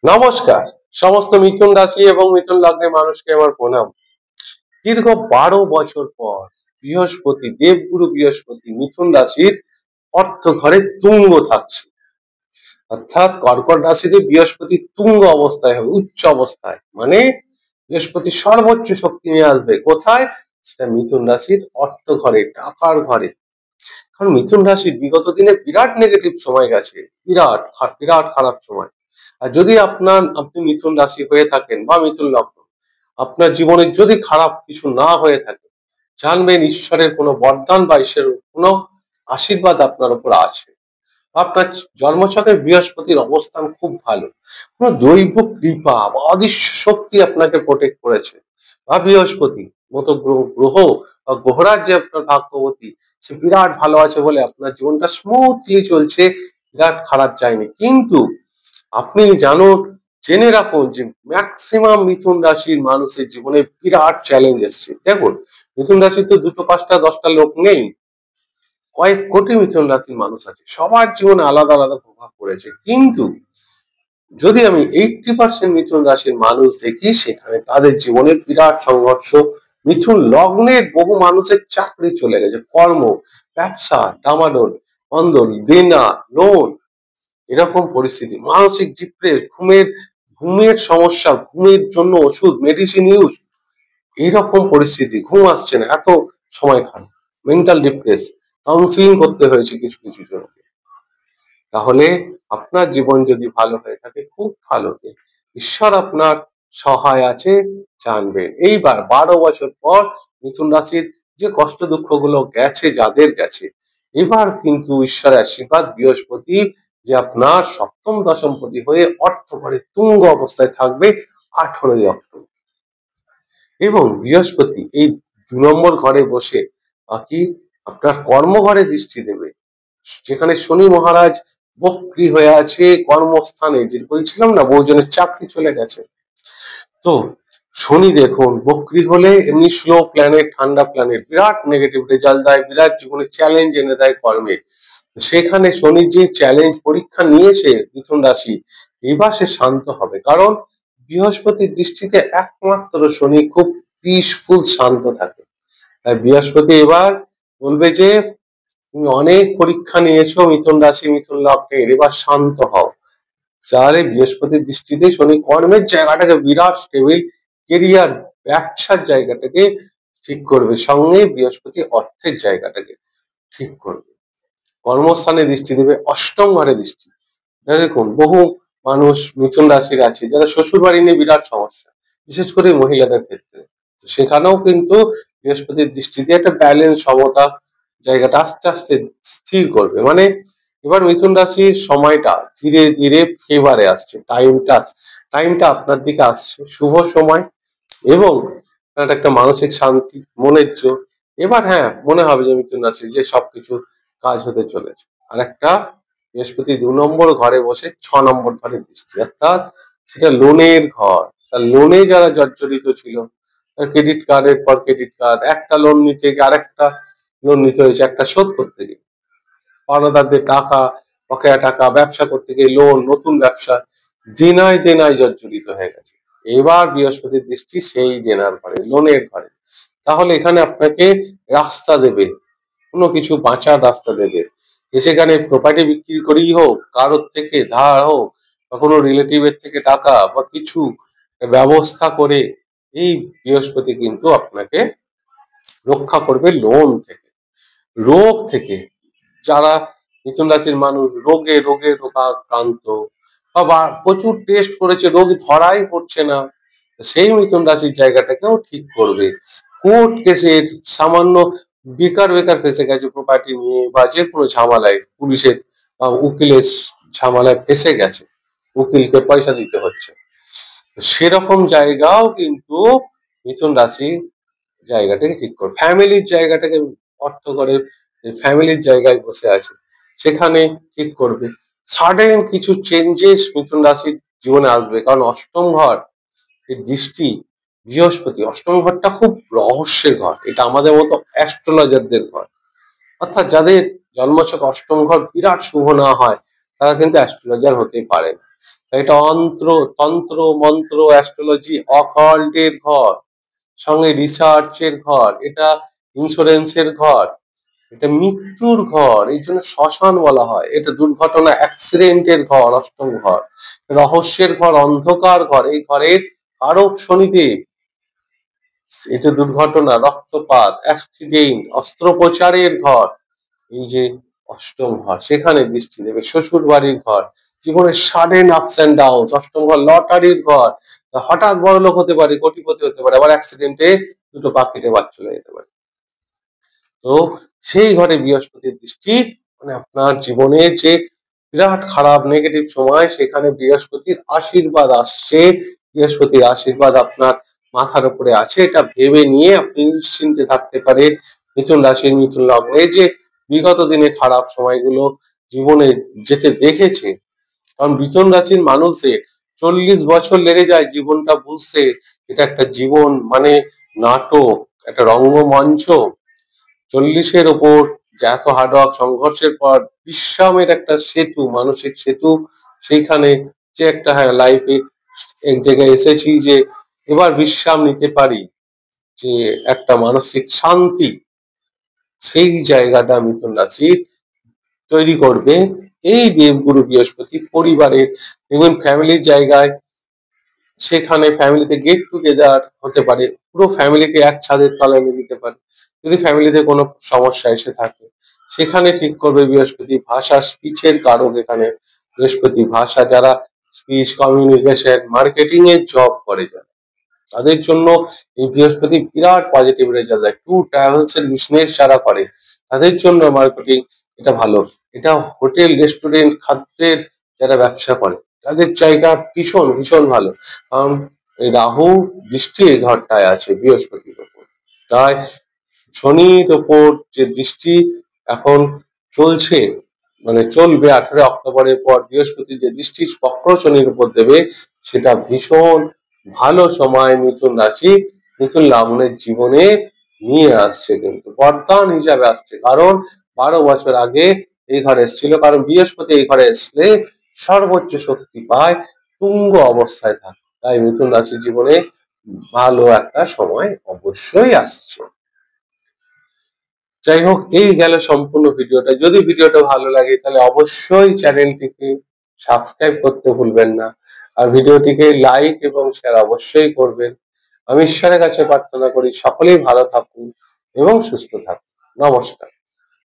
নমস্কার। সমস্ত মিথুন রাশি এবং মিথুন লগ্নের মানুষকে আমার প্রণাম। দীর্ঘ 12 বছর পর বৃহস্পতি, দেবগুরু বৃহস্পতি মিথুন রাশির অর্থ ঘরে তুঙ্গ থাকছে। অর্থাৎ কর্কট রাশিতে বৃহস্পতি তুঙ্গ অবস্থায় হবে, উচ্চ অবস্থায়, মানে বৃহস্পতি সর্বোচ্চ শক্তি নিয়ে আসবে কোথায়? সেটা মিথুন রাশির অর্থ ঘরে, টাকার ঘরে। কারণ মিথুন রাশির বিগত দিনে বিরাট নেগেটিভ সময় গেছে, বিরাট খারাপ সময়। আর যদি আপনি মিথুন রাশি হয়ে থাকেন বা মিথুন লগ্ন, আপনার জীবনে যদি খারাপ কিছু না হয়ে থাকে, জানবেন ঈশ্বরের কোনো বরদান বা ঈশ্বরের কোনো আশীর্বাদ আপনার উপর আছে। আপনার জন্মছকে বৃহস্পতির অবস্থান খুব ভালো, কোনো দৈব কৃপা বা অদৃশ্য শক্তি আপনাকে প্রোটেক্ট করেছে, বা বৃহস্পতি মতো গ্রহ বা গ্রহরাজ যে আপনার ভাগ্যবতী, সে বিরাট ভালো আছে বলে আপনার জীবনটা স্মুথলি চলছে, বিরাট খারাপ যায়নি। কিন্তু আপনি জেনে রাখুন যে ম্যাক্সিমাম মিথুন রাশির মানুষের জীবনে বিরাট চ্যালেঞ্জ এসছে। দেখুন, মিথুন রাশির তো 2, 5, 10টা লোক নেই, কয়েক কোটি মিথুন রাশির মানুষ আছে, সবার জীবনে আলাদা আলাদা প্রভাব পড়েছে। কিন্তু যদি আমি 80% মিথুন রাশির মানুষ দেখি, সেখানে তাদের জীবনে বিরাট সংঘর্ষ। মিথুন লগ্নের বহু মানুষের চাকরি চলে গেছে, কর্ম, ব্যবসা ডামাডোল, বন্ধন, দেনা, লোন, এরকম পরিস্থিতি, মানসিক ডিপ্রেস, ঘুমের সমস্যা, ঘুমের জন্য ওষুধ, মেডিসিন ইউজ, এইরকম পরিস্থিতি, ঘুম আসছে না, এত সময় খারাপ, মেন্টাল ডিপ্রেস, কাউন্সিলিং করতে হয়েছে কিছু কিছু জনকে। তাহলে আপনার জীবন যদি ভালো হয়ে থাকে, খুব ভালো, ঈশ্বর আপনার সহায় আছে, জানবেন। এইবার 12 বছর পর মিথুন রাশির যে কষ্ট দুঃখ গুলো গেছে, যাদের গেছে, এবার কিন্তু ঈশ্বরের আশীর্বাদ, বৃহস্পতি যে আপনার সপ্তম দশমপতি হয়ে অর্থ ঘরে তুঙ্গ অবস্থায় থাকবে 18ই অক্টোবর। এবং বৃহস্পতি এই 2 নম্বর ঘরে বসে বাকি আপনার কর্মঘরে দৃষ্টি দেবে, যেখানে শনি মহারাজ বক্রী হয়ে আছে কর্মস্থানে। যে বলছিলাম না, বহুজনের চাকরি চলে গেছে। তো শনি দেখুন বক্রী হলে এমনি স্লো প্ল্যানেট, ঠান্ডা প্ল্যানেট, বিরাট নেগেটিভ রেজাল্ট দেয়, বিরাট জীবনে চ্যালেঞ্জ এনে দেয় কর্মে। সেখানে শনি যে চ্যালেঞ্জ পরীক্ষা নিয়েছে মিথুন রাশি, এবার সে শান্ত হবে। কারণ বৃহস্পতির দৃষ্টিতে একমাত্র শনি খুব পিসফুল, শান্ত থাকে। তাই বৃহস্পতি এবার বলবে যে তুমি অনেক পরীক্ষা নিয়েছো মিথুন রাশি, মিথুন লগ্নের, এবার শান্ত হও। তাহলে বৃহস্পতির দৃষ্টিতে শনি কর্মের জায়গাটাকে বিরাট স্টেবিল, কেরিয়ার, ব্যবসার জায়গাটাকে ঠিক করবে, সঙ্গে বৃহস্পতি অর্থের জায়গাটাকে ঠিক করবে। কর্মস্থানে দৃষ্টি দেবে, অষ্টম ঘরে দৃষ্টি। দেখুন, বহু মানুষ মিথুন রাশির আছে যারা শ্বশুর বাড়ি নিয়ে বিরাট সমস্যা, বিশেষ করে মহিলাদের ক্ষেত্রে। তো সেখানেও কিন্তু বৃহস্পতির দৃষ্টিতে একটা ব্যালেন্স, সমতা জায়গাটা আস্তে আস্তে স্থির করবে। মানে এবার মিথুন রাশির সময়টা ধীরে ধীরে ফেভারে আসছে, টাইমটা আপনার দিকে আসছে, শুভ সময়। এবং একটা মানসিক শান্তি, মনের জোর। এবার হ্যাঁ, মনে হবে যে মিথুন রাশি যে সবকিছু কাজ হতে চলেছে। আর একটা বৃহস্পতি 2 নম্বর ঘরে বসে 6 নম্বর ঘরে দৃষ্টি, অর্থাৎ সেটা লোনের ঘর। তার লোনে যারা জর্জরিত ছিল, ক্রেডিট কার্ডের পর ক্রেডিট কার্ড, একটা লোন নিতে গিয়ে আরেকটা লোন নিতে হয়েছে, একটা শোধ করতে গিয়ে পাওনাদারদের টাকা, বকেয়া টাকা, ব্যবসা করতে গিয়ে লোন, নতুন ব্যবসা, দেনায় জর্জরিত হয়ে গেছে। এবার বৃহস্পতির দৃষ্টি সেই দেনার ঘরে, লোনের ঘরে। তাহলে এখানে আপনাকে রাস্তা দেবে, কোনো কিছু বাঁচার রাস্তা দেবে। সেখানে প্রপার্টি বিক্রি করেই হোক, কারোর থেকে ধার হোক, বা কোনো রিলেটিভের থেকে টাকা বা কিছু ব্যবস্থা করে, এই বৃহস্পতি কিন্তু আপনাকে রক্ষা করবে লোন থেকে, রোগ থেকে। যারা মিথুন রাশির মানুষ রোগে রোগাক্রান্ত, বা প্রচুর টেস্ট করেছে, রোগ ধরাই পড়ছে না, সেই মিথুন রাশির জায়গাটাকেও ঠিক করবে। কোর্ট কেসের সামান্য বেকার ফেসে গেছে প্রপার্টি নিয়ে, বা যে কোনো ঝামেলায়, পুলিশের বা উকিলের ঝামেলায় ফেসে গেছে, উকিলকে পয়সা দিতে হচ্ছে, সেরকম জায়গাও কিন্তু মিথুন রাশি জায়গাটাকে ঠিক করবে। ফ্যামিলির জায়গাটাকে অর্থ করে, ফ্যামিলির জায়গায় বসে আছে, সেখানে ঠিক করবে। সাডেন কিছু চেঞ্জেস মিথুন রাশির জীবনে আসবে, কারণ অষ্টম ঘর এই দৃষ্টি, বৃহস্পতি অষ্টম ঘরটা খুব রহস্যের ঘর, এটা আমাদের মতো অ্যাস্ট্রোলজারদের ঘর। অর্থাৎ যাদের জন্মছক অষ্টম ঘর বিরাট শুভ না হয়, তারা কিন্তু অ্যাস্ট্রোলজার হতে পারে না। এটা তন্ত্র মন্ত্র অ্যাস্ট্রোলজি অকাল্টের ঘর, সঙ্গে রিসার্চের ঘর, এটা ইন্স্যুরেন্সের ঘর, এটা মৃত্যুর ঘর, এই জন্য শ্মশান বলা হয়। এটা দুর্ঘটনা অ্যাক্সিডেন্টের ঘর, অষ্টম ঘর। রহস্যের ঘর, অন্ধকার ঘর, এই ঘরের কারক শনিদেব। এটা দুর্ঘটনা, রক্তপাত, অ্যাক্সিডেন্ট, অস্ত্রোপচারের ঘর, এই যে অষ্টম ঘর, সেখানে দৃষ্টি দেবে। শ্বশুর বাড়ির ঘর, জীবনের সাডেন আপস অ্যান্ড ডাউন। অষ্টম ঘর লটারির ঘর, হঠাৎ বড় লোক হতে পারে, কোটিপতি হতে পারে, আবার অ্যাক্সিডেন্টে দুটো পাখিতে বাদ চলে যেতে পারে। তো সেই ঘরে বৃহস্পতির দৃষ্টি মানে আপনার জীবনের যে বিরাট খারাপ নেগেটিভ সময়, সেখানে বৃহস্পতির আশীর্বাদ আসছে। বৃহস্পতির আশীর্বাদ আপনার মাথার উপরে আছে, এটা ভেবে নিয়ে আপনি নিশ্চিন্তে থাকতে পারেন। মিথুন রাশির মিথুন লগ্নে যে বিগত দিনে খারাপ সময়গুলো জীবনে যেতে দেখেছে, কারণ মিথুন রাশির মানুষদের 40 বছর লেগে যায় জীবনটা বুঝতে। এটা একটা জীবন মানে নাটক, একটা রঙ্গমঞ্চ। 40-এর ওপর যে এত হার্ডওয়ার্ক সংঘর্ষের পর বিশ্রামের একটা সেতু, মানসিক সেতু, সেইখানে যে একটা লাইফে এক জায়গায় এসেছি যে এবার বিশ্রাম নিতে পারি, যে একটা মানসিক শান্তি, সেই জায়গাটা মিথুন রাশি তৈরি করবে এই দেবগুরু বৃহস্পতি। পরিবারের এবং ফ্যামিলির জায়গায়, সেখানে ফ্যামিলিতে গেট টুগেদার হতে পারে, পুরো ফ্যামিলিকে এক ছাদের তলায় এনে দিতে পারে। যদি ফ্যামিলিতে কোনো সমস্যা এসে থাকে, সেখানে ঠিক করবে বৃহস্পতি। ভাষা, স্পিচের কারক এখানে বৃহস্পতি। ভাষা, যারা স্পিচ, কমিউনিকেশন, মার্কেটিং এর জব করে যারা, তাদের জন্য এই বৃহস্পতি বিরাট পজিটিভ রেজাল্ট দেয়। ট্যুর ট্রাভেলস এর বিজনেস যারা করে, তাদের জন্য মার্কেটিং এটা ভালো। এটা হোটেল, রেস্টুরেন্ট, খাদ্যের যারা ব্যবসা করে, তাদের জায়গা ভীষণ ভীষণ ভালো। কারণ এই রাহু দৃষ্টি এই ঘরটায় আছে বৃহস্পতির ওপর। তাই শনির ওপর যে দৃষ্টি এখন চলছে, মানে চলবে 18 অক্টোবরের পর, বৃহস্পতি যে দৃষ্টি বক্র শনির উপর দেবে, সেটা ভীষণ ভালো সময় মিথুন রাশি, মিথুন লগ্নের জীবনে নিয়ে আসছে, কিন্তু বরদান হিসাবে আসছে। কারণ 12 বছর আগে এই ঘরে এসেছিল, কারণ বৃহস্পতি এই ঘরে আসলে সর্বোচ্চ শক্তি পায়, তুঙ্গ অবস্থায় থাকে। তাই মিথুন রাশির জীবনে ভালো একটা সময় অবশ্যই আসছে। যাই হোক, এই গেল সম্পূর্ণ ভিডিওটা। যদি ভিডিওটা ভালো লাগে তাহলে অবশ্যই চ্যানেলটিকে সাবস্ক্রাইব করতে ভুলবেন না, আর ভিডিওটিকে লাইক এবং শেয়ার অবশ্যই করবেন। আমি ঈশ্বরের কাছে প্রার্থনা করি সকলেই ভালো থাকুন এবং সুস্থ থাকুন। নমস্কার।